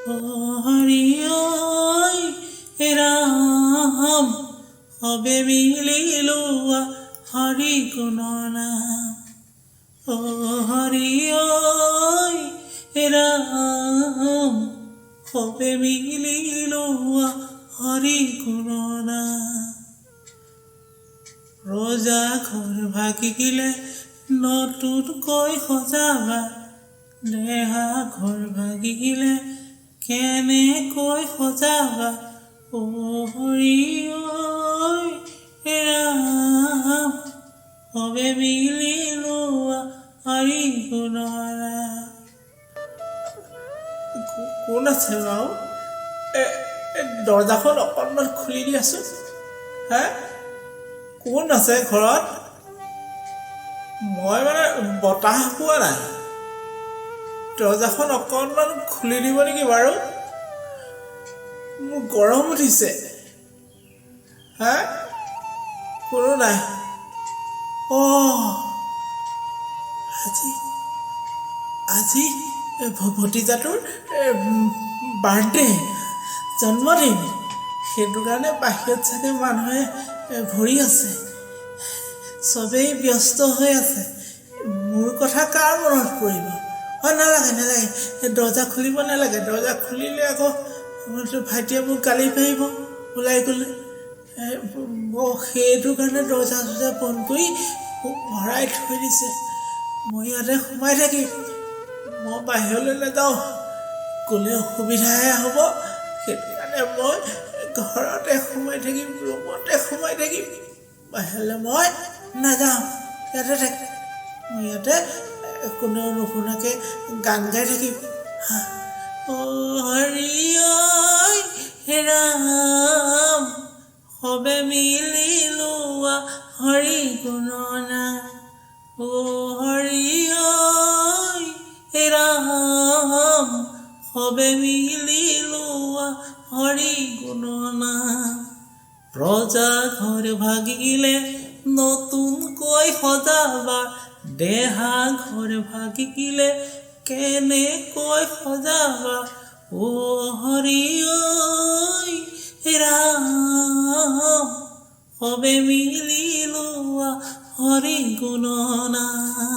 হৰি ৰাম সবে মিলি লোৱা হৰি গুণ নাম হৰি ৰাম সবে মিলি লোৱা হৰি গুণ নাম ৰজা ঘৰ ভাগিলে নতুনকৈ সজাবা দেহা ঘৰ ভাগিলে কেনেকৈ সজাবা হৰি ৰাম সবে মিলি লোৱা হৰি গুণ নাম কোন আছে বাৰু দৰ্জাখন অকণমান খুলি দিয়াচোন হা কোন আছে ঘৰত মই মানে বতাহ পোৱা নাই দৰ্জাখন অকণমান খুলি দিব নেকি বাৰু মোৰ গৰম উঠিছে হা কোনো নাই আজি ভতিজাটোৰ বাৰ্থডে জন্মদিন সেইটো কাৰণে বাহিৰত চাগে মানুহে ভৰি আছে চবেই ব্যস্ত হৈ আছে মোৰ কথা কাৰ মনত পৰিব নালাগে দৰ্জা খুলিব নালাগে দৰ্জা খুলিলে আকৌ ভাইটিয়ে মোক গালি পাৰিব ওলাই গ'লে সেইটো কাৰণে দৰ্জা বন্ধ কৰি ভৰাই থৈ দিছে মই ইয়াতে সোমাই থাকিম মই বাহিৰলৈ নাযাওঁ গ'লে অসুবিধাহে হ'ব সেইটো কাৰণে মই ঘৰতে সোমাই থাকিম ৰুমতে সোমাই থাকিম বাহিৰলৈ মই নাযাওঁ ইয়াতে থাকিম মই ইয়াতে কোনেও নুশুনাকৈ গান গাই থাকিম হৰি ৰাম সবে মিলি লোৱা হৰি গুণ নাম হৰি ৰাম সবে মিলি লোৱা হৰি গুণ নাম ৰজা ঘৰ ভাগিলে নতুনকৈ সজাবা দেহা ঘৰ ভাগিলে কেনেকৈ সজাবা হৰি ৰাম সবে মিলি লোৱা হৰি গুণ নাম